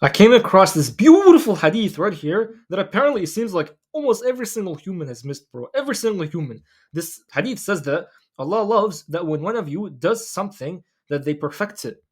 I came across this beautiful hadith right here that apparently it seems like almost every single human has missed, bro. Every single human. This hadith says that Allah loves that when one of you does something that they perfect it.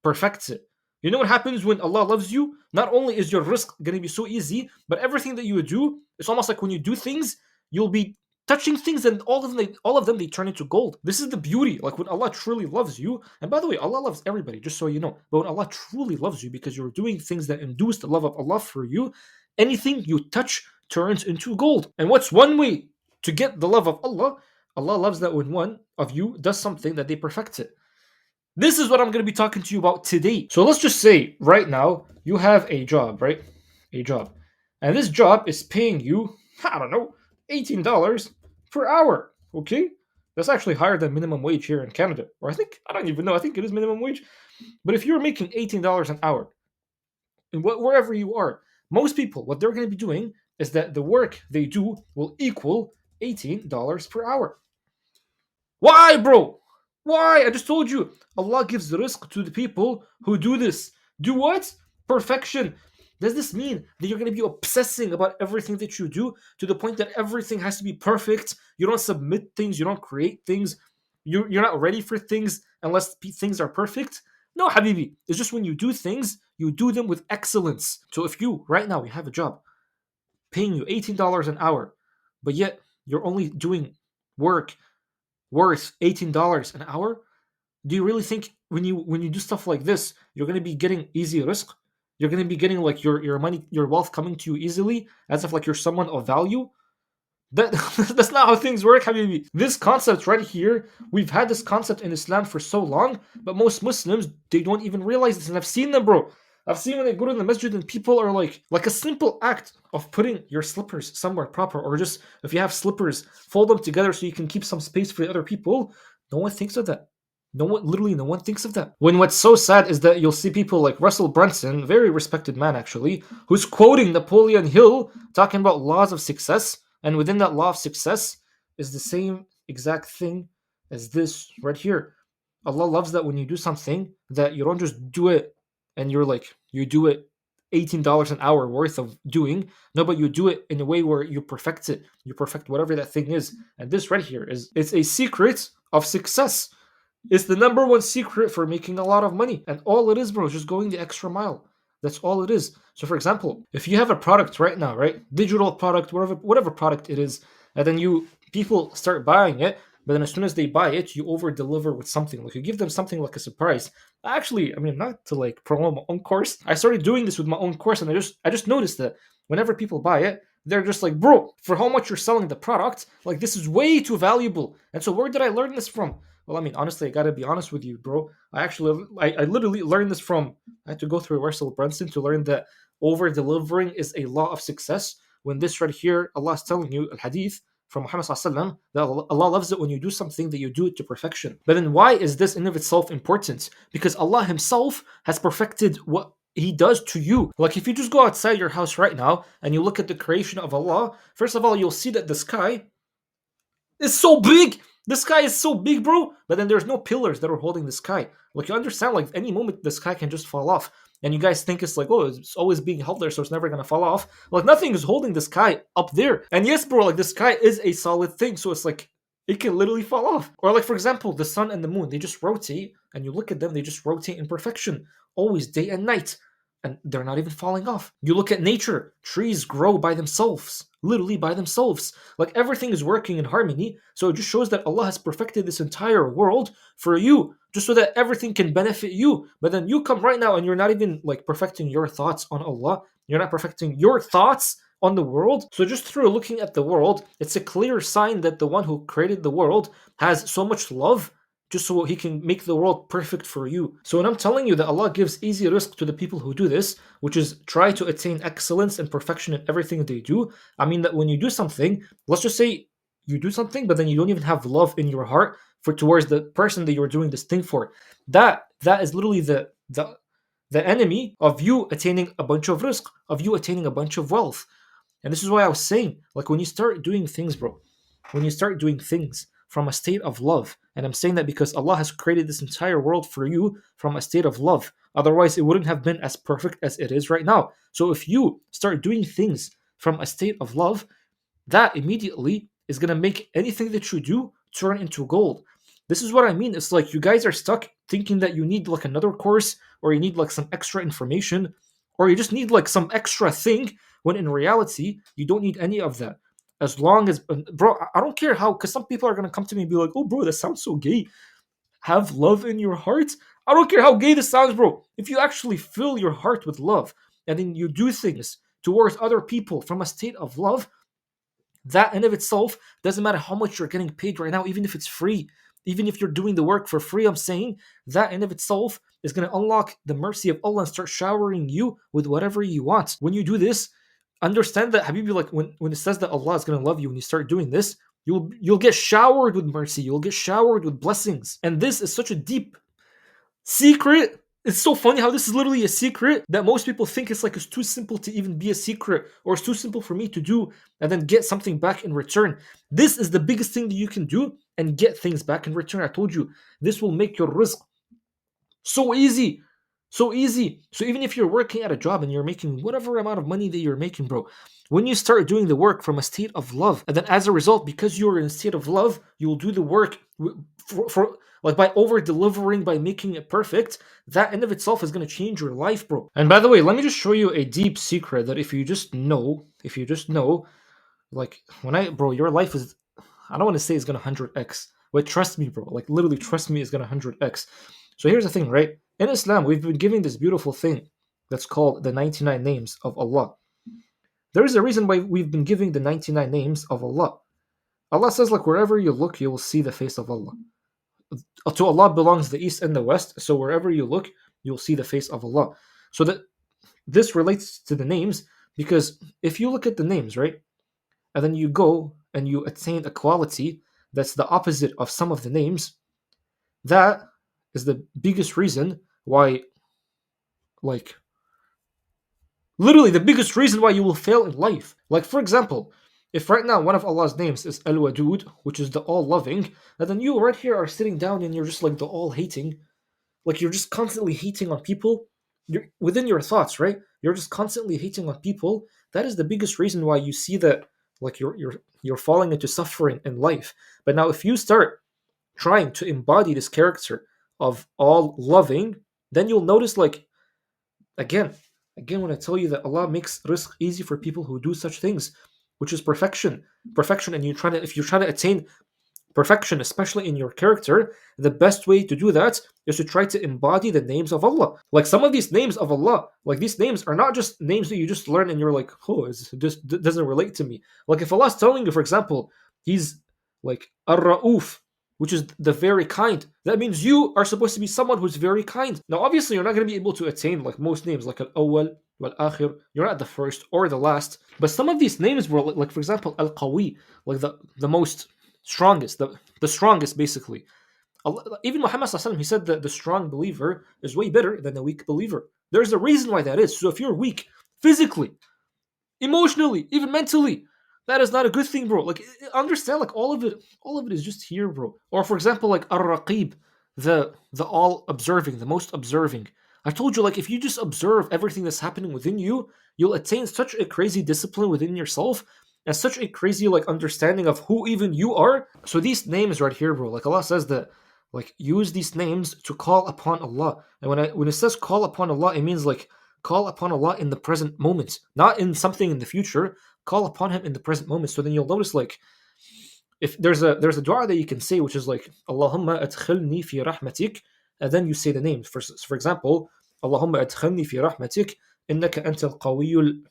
Perfects it. You know what happens when Allah loves you? Not only is your rizq gonna be so easy, but everything that you do, it's almost like when you do things, you'll be touching things and all of them they turn into gold. This is the beauty. Like when Allah truly loves you, and by the way, Allah loves everybody, just so you know. But when Allah truly loves you because you're doing things that induce the love of Allah for you, anything you touch turns into gold. And what's one way to get the love of Allah? Allah loves that when one of you does something that they perfect it. This is what I'm going to be talking to you about today. So let's just say right now you have a job, right? A job. And this job is paying you, I don't know, $18 per hour. Okay? That's actually higher than minimum wage here in Canada. Or I don't even know, I think it is minimum wage. But if you're making $18 an hour, and wherever you are, most people, what they're going to be doing is that the work they do will equal $18 per hour. Why, bro? Why? I just told you. Allah gives rizq to the people who do this. Do what? Perfection. Does this mean that you're going to be obsessing about everything that you do to the point that everything has to be perfect? You don't submit things, you don't create things, you're not ready for things unless things are perfect? No, Habibi. It's just when you do things, you do them with excellence. So if you, right now, you have a job paying you $18 an hour, but yet you're only doing work worth $18 an hour? Do you really think when you do stuff like this, you're gonna be getting easy risk? You're gonna be getting like your money, your wealth coming to you easily, as if like you're someone of value? That that's not how things work, Habibi. This concept right here, we've had this concept in Islam for so long, but most Muslims they don't even realize this. And I've seen them, bro. I've seen when they go to the masjid and people are like a simple act of putting your slippers somewhere proper, or just if you have slippers, fold them together so you can keep some space for the other people. No one thinks of that. No one thinks of that. When what's so sad is that you'll see people like Russell Brunson, very respected man actually, who's quoting Napoleon Hill talking about laws of success, and within that law of success is the same exact thing as this right here. Allah loves that when you do something that you don't just do it and you do it $18 an hour worth of doing. No, but you do it in a way where you perfect it. You perfect whatever that thing is. And this right here is it's a secret of success. It's the number one secret for making a lot of money. And all it is, bro, is just going the extra mile. That's all it is. So for example, if you have a product right now, right? Digital product, whatever product it is, and then people start buying it, but then as soon as they buy it, you over deliver with something. Like you give them something like a surprise. Actually, I mean, not to like promote my own course. I started doing this with my own course, and I just noticed that whenever people buy it, they're just like, bro, for how much you're selling the product, like this is way too valuable. And so where did I learn this from? Well, I mean, honestly, I gotta be honest with you, bro. I literally learned this from. I had to go through Russell Brunson to learn that over delivering is a law of success. When this right here, Allah is telling you, al hadith from Muhammad sallallahu that Allah loves it when you do something that you do it to perfection. But then why is this in of itself important? Because Allah Himself has perfected what He does to you. Like if you just go outside your house right now and you look at the creation of Allah, first of all, you'll see that the sky is so big. The sky is so big, bro. But then there's no pillars that are holding the sky. Like you understand, like any moment the sky can just fall off. And you guys think it's like, oh, it's always being held there, so it's never gonna fall off. Like nothing is holding the sky up there. And yes, bro, like the sky is a solid thing, so it's like it can literally fall off. Or like for example, the sun and the moon, they just rotate, and you look at them, they just rotate in perfection, always day and night. And they're not even falling off. You look at nature, trees grow by themselves, literally by themselves. Like everything is working in harmony. So it just shows that Allah has perfected this entire world for you, just so that everything can benefit you. But then you come right now and you're not even like perfecting your thoughts on Allah. You're not perfecting your thoughts on the world. So just through looking at the world, it's a clear sign that the one who created the world has so much love just so He can make the world perfect for you. So when I'm telling you that Allah gives easy rizq to the people who do this, which is try to attain excellence and perfection in everything they do, I mean that when you do something, let's just say you do something, but then you don't even have love in your heart for towards the person that you're doing this thing for. That is literally the enemy of you attaining a bunch of rizq, of you attaining a bunch of wealth. And this is why I was saying, like when you start doing things, bro, when you start doing things from a state of love, and I'm saying that because Allah has created this entire world for you from a state of love, Otherwise, it wouldn't have been as perfect as it is right now. So if you start doing things from a state of love, that immediately is going to make anything that you do turn into gold. This is what I mean. It's like you guys are stuck thinking that you need like another course, or you need like some extra information, or you just need like some extra thing, when in reality you don't need any of that. As long as, bro, I don't care how, because some people are going to come to me and be like, oh bro, that sounds so gay. Have love in your heart. I don't care how gay this sounds, bro. If you actually fill your heart with love, and then you do things towards other people from a state of love, that in of itself, doesn't matter how much you're getting paid right now, even if it's free, even if you're doing the work for free, I'm saying that in of itself is going to unlock the mercy of Allah and start showering you with whatever you want. When you do this, understand that, Habibi, like when it says that Allah is going to love you when you start doing this, you'll get showered with mercy, you'll get showered with blessings. And this is such a deep secret. It's so funny how this is literally a secret that most people think it's like it's too simple to even be a secret, or it's too simple for me to do and then get something back in return. This is the biggest thing that you can do and get things back in return. I told you, this will make your rizq so easy. So easy. So even if you're working at a job and you're making whatever amount of money that you're making, bro, when you start doing the work from a state of love, and then as a result, because you're in a state of love, you'll do the work for like by over delivering, by making it perfect. That in of itself is going to change your life, bro. And by the way, let me just show you a deep secret that if you just know, like bro, your life is, I don't want to say it's going to 100x, but trust me, bro, like literally trust me, it's going to 100x. So here's the thing, right? In Islam, we've been giving this beautiful thing that's called the 99 names of Allah. There is a reason why we've been giving the 99 names of Allah. Allah says, like, wherever you look, you will see the face of Allah. To Allah belongs the east and the west, so wherever you look, you'll see the face of Allah. So that this relates to the names, because if you look at the names, right, and then you go and you attain a quality that's the opposite of some of the names, that is the biggest reason why, like, literally the biggest reason why you will fail in life. Like, for example, if right now one of Allah's names is Al Wadud, which is the all loving, and then you right here are sitting down and you're just like the all hating, like you're just constantly hating on people, you're within your thoughts, right? You're just constantly hating on people. That is the biggest reason why you see that, like, you're falling into suffering in life. But now if you start trying to embody this character of all loving, then you'll notice, like, again, when I tell you that Allah makes rizq easy for people who do such things, which is perfection, and if you're trying to attain perfection, especially in your character, the best way to do that is to try to embody the names of Allah. Like some of these names of Allah, like these names are not just names that you just learn and you're like, oh, it just doesn't relate to me. Like if Allah's telling you, for example, He's like Ar-Ra'uf, which is the very kind. That means you are supposed to be someone who's very kind. Now, obviously, you're not going to be able to attain like most names, like Al-Awwal, Wal-Akhir. You're not the first or the last. But some of these names were like for example, Al-Qawi, like the most strongest, the strongest basically. Even Muhammad Sallallahu he said that the strong believer is way better than the weak believer. There's a reason why that is. So if you're weak physically, emotionally, even mentally, that is not a good thing, bro. Like understand, like all of it is just here, bro. Or for example, like Ar-Raqib, the all observing, the most observing. I told you, like if you just observe everything that's happening within you, you'll attain such a crazy discipline within yourself and such a crazy like understanding of who even you are. So these names right here, bro, like Allah says that like use these names to call upon Allah. And when it says call upon Allah, it means like call upon Allah in the present moment, not in something in the future. Call upon Him in the present moment. So then you'll notice, like, if there's a dua that you can say, which is like Allahumma adkhilni fi rahmatik, and then you say the name. For example, Allahumma adkhilni fi rahmatik, innaka anta al-qawiyyul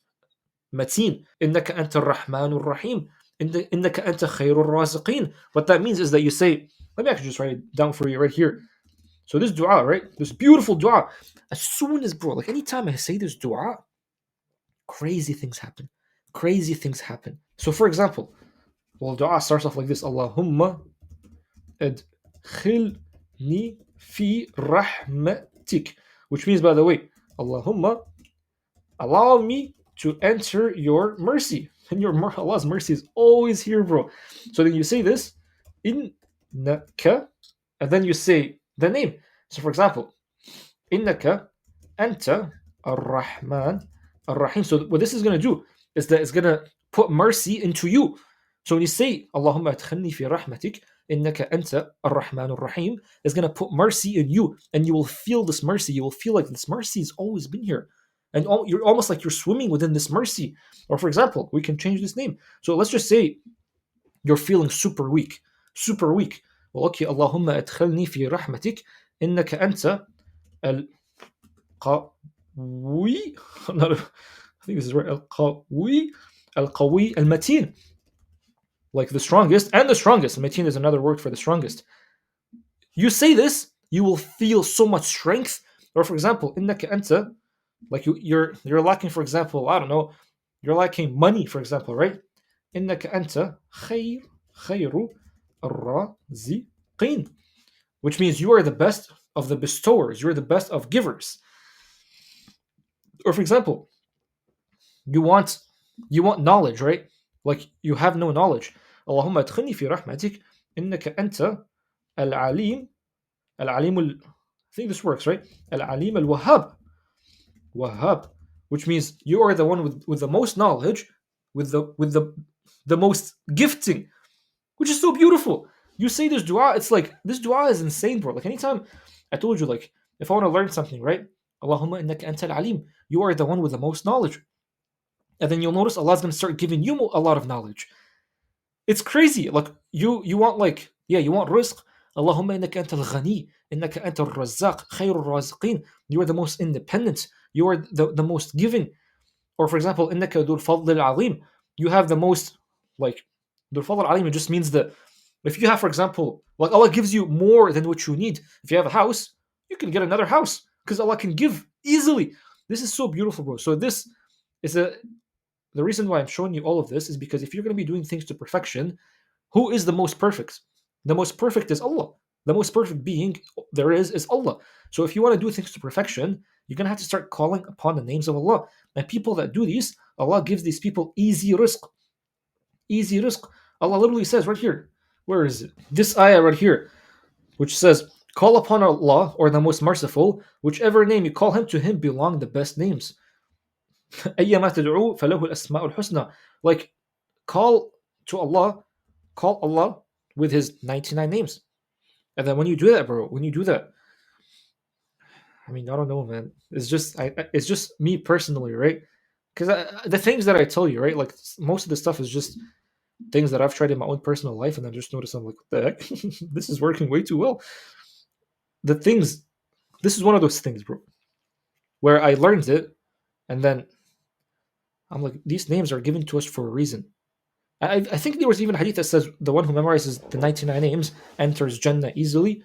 mateen, innaka anta ar-rahmanur rahim, innaka anta khairur raziqin. What that means is that you say, let me actually just write it down for you right here. So this dua, right? This beautiful dua. As soon as, bro, like anytime I say this dua, crazy things happen. Crazy things happen. So for example, well, dua starts off like this: Allahumma adkhilni fi rahmatik, which means, by the way, Allahumma, allow me to enter your mercy. And Allah's mercy is always here, bro. So then you say this, innaka, and then you say the name. So for example, innaka Anta ar-Rahman ar-Rahim. So what this is going to do is that it's going to put mercy into you. So when you say Allahumma adkhilni fi rahmatik innaka anta ar-Rahman ar-Rahim, it's going to put mercy in you, and you will feel this mercy. You will feel like this mercy has always been here, and you're almost like you're swimming within this mercy. Or for example, we can change this name. So let's just say you're feeling super weak, super weak. Well, okay, Allahumma adkhilni fi rahmatik innaka anta القوي. I think this is right. القوي القوي المتين, like the strongest and the strongest. Mateen is another word for the strongest. You say this, you will feel so much strength. Or for example, إنك أنت, like you're lacking, for example, I don't know, you're lacking money, for example, right? إنك أنت خير الرازقين, which means you are the best of the bestowers, you're the best of givers. Or for example, you want knowledge, right? Like you have no knowledge. Allahumma adkhilni fi rahmatik innaka anta al-alim I think this works, right? Al-alim al-wahhab. Wahhab, which means you are the one with the most knowledge, with the most gifting, which is so beautiful. You say this dua, it's like this dua is insane, bro. Like anytime I told you, like if I want to learn something, right? Allahumma innaka anta al-alim. You are the one with the most knowledge. And then you'll notice Allah's going to start giving you a lot of knowledge. It's crazy. Like you want, like, yeah, you want rizq. Allahumma innaka anta al-ghani, innaka anta al-razzaq, khayrul raziqin. You are the most independent. You are the most giving. Or for example, innaka dul fadl al-azim. You have the most, like, dul fadl al-azim. It just means that if you have, for example, like Allah gives you more than what you need. If you have a house, you can get another house because Allah can give easily. This is so beautiful, bro. So this is the reason why I'm showing you all of this is because if you're going to be doing things to perfection, who is the most perfect? The most perfect is Allah. The most perfect being there is Allah. So if you want to do things to perfection, you're going to have to start calling upon the names of Allah. And people that do these, Allah gives these people easy rizq. Easy rizq. Allah literally says right here, where is it? This ayah right here, which says, call upon Allah, or the most merciful, whichever name you call him, to him belong the best names. أيما تدعو فله الأسماء الحسنى. Like, call to Allah, call Allah with his 99 names. And then when you do that, bro, when you do that, I mean, I don't know, man. It's just me personally, right? Because the things that I tell you, right? Like most of the stuff is just things that I've tried in my own personal life, and I just noticed I'm like, what the heck? This is working way too well. The things, this is one of those things, bro, where I learned it, and then I'm like, these names are given to us for a reason. I think there was even a hadith that says the one who memorizes the 99 names enters Jannah easily.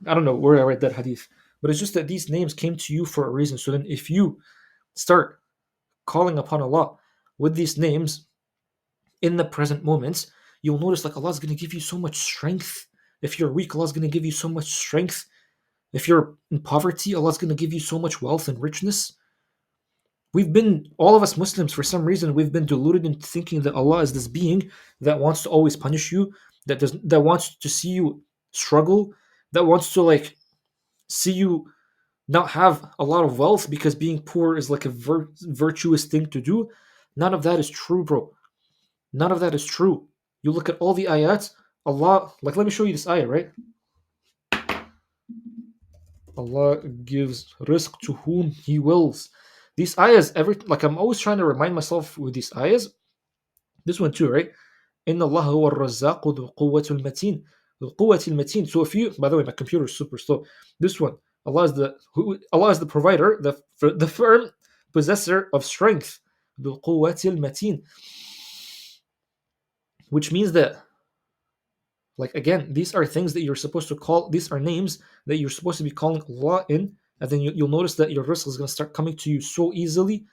I don't know where I read that hadith, but it's just that these names came to you for a reason. So then if you start calling upon Allah with these names in the present moments, you'll notice like Allah's going to give you so much strength. If you're weak, Allah's going to give you so much strength. If you're in poverty, Allah's going to give you so much wealth and richness. All of us Muslims, for some reason, we've been deluded into thinking that Allah is this being that wants to always punish you, that wants to see you struggle, that wants to like see you not have a lot of wealth because being poor is like a virtuous thing to do. None of that is true, bro. None of that is true. You look at all the ayats, Allah, like let me show you this ayah, right? Allah gives rizq to whom He wills. These ayahs, like I'm always trying to remind myself with these ayahs. This one too, right? Inna Allah huwa ar-razzaq dhul quwwatil mateen. Dhul quwwatil mateen. So if you, by the way, my computer is super slow. This one, Allah is the provider, the firm possessor of strength. Dhul quwwatil mateen. Which means that, like again, these are things that you're supposed to call. These are names that you're supposed to be calling Allah in, and then you'll notice that your rizq is going to start coming to you so easily.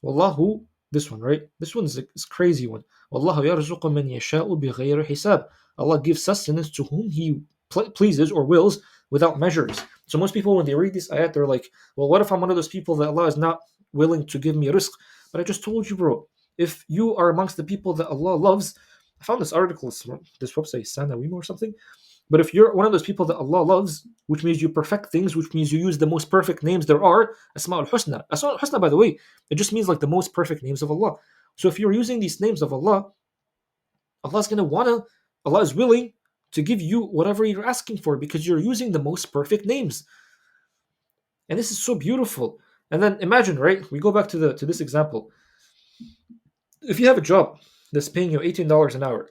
Wallahu, this one, right? This one is a crazy one. Wallahu yarzuqu man yasha'u bighayri hisab. Allah gives sustenance to whom He pleases or wills without measures. So most people, when they read this ayat, they're like, well, what if I'm one of those people that Allah is not willing to give me rizq? But I just told you, bro, if you are amongst the people that Allah loves, I found this article, this website, Sanawim or something, But if you're one of those people that Allah loves, which means you perfect things, which means you use the most perfect names there are, Asma'ul Husna. Asma'ul Husna, by the way, it just means like the most perfect names of Allah. So if you're using these names of Allah, Allah's gonna wanna, Allah is willing to give you whatever you're asking for because you're using the most perfect names. And this is so beautiful. And then imagine, right? We go back to this example. If you have a job that's paying you $18 an hour,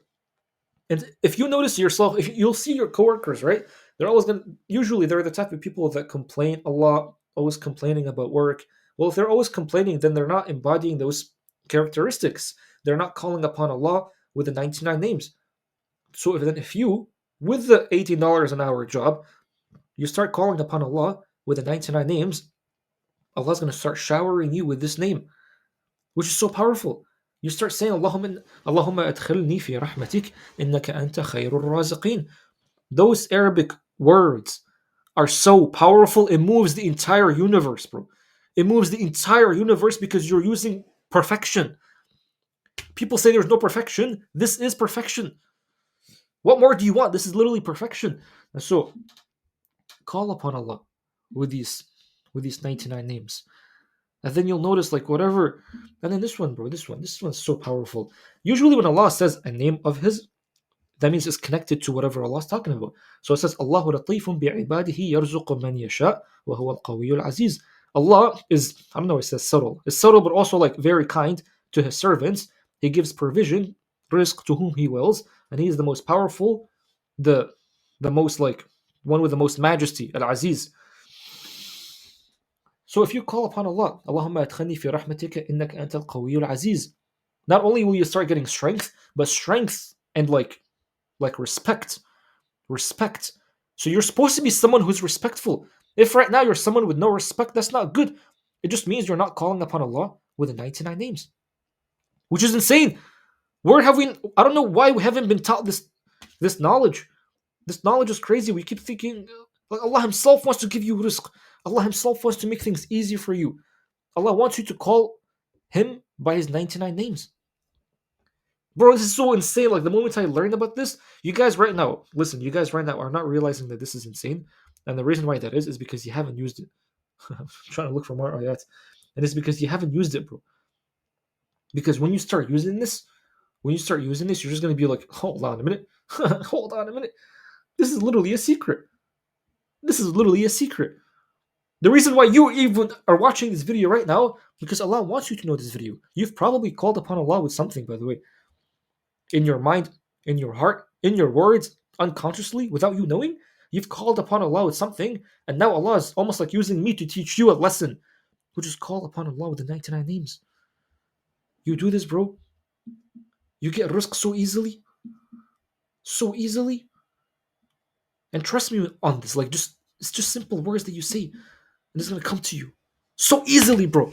and if you notice yourself, if you'll see your coworkers, right? They're always gonna. Usually, they're the type of people that complain a lot, always complaining about work. Well, if they're always complaining, then they're not embodying those characteristics. They're not calling upon Allah with the 99 names. So if you, with the $18 an hour job, you start calling upon Allah with the 99 names, Allah's going to start showering you with this name, which is so powerful. You start saying, Allahumma adkhilni fi rahmatik innaka anta khayrul raziqin. Those Arabic words are so powerful, it moves the entire universe, bro. It moves the entire universe because you're using perfection. People say there's no perfection. This is perfection. What more do you want? This is literally perfection. And so call upon Allah with these 99 names. And then you'll notice like whatever. And then this one, bro, this one's so powerful. Usually when Allah says a name of his, that means it's connected to whatever Allah's talking about. So it says, Allahu latifun bi'ibadihi yarzuqu man yasha wa huwa al-qawiyyul aziz. Allah is, I don't know, it says subtle. It's subtle, but also like very kind to his servants. He gives provision, rizq to whom he wills, and he is the most powerful, the most like one with the most majesty, al-aziz. So if you call upon Allah, Allahumma adkhilni fi rahmatika innaka antal qawiyyul aziz, not only will you start getting strength, but strength and like respect. So you're supposed to be someone who's respectful. If right now you're someone with no respect, that's not good. It just means you're not calling upon Allah with the 99 names, which is insane. Where have we? I don't know why we haven't been taught this knowledge. This knowledge is crazy. We keep thinking like Allah Himself wants to give you rizq. Allah Himself wants to make things easy for you. Allah wants you to call Him by His 99 names. Bro, this is so insane. Like the moment I learned about this, you guys right now are not realizing that this is insane. And the reason why that is because you haven't used it. I'm trying to look for more ayat. And it's because you haven't used it, bro. Because when you start using this, you're just going to be like, hold on a minute. Hold on a minute. This is literally a secret. The reason why you even are watching this video right now, because Allah wants you to know this video. You've probably called upon Allah with something, by the way. In your mind, in your heart, in your words, unconsciously, without you knowing, you've called upon Allah with something, and now Allah is almost like using me to teach you a lesson, which is call upon Allah with the 99 names. You do this, bro. You get rizq so easily. And trust me on this, like it's just simple words that you say, and it's gonna come to you so easily, bro.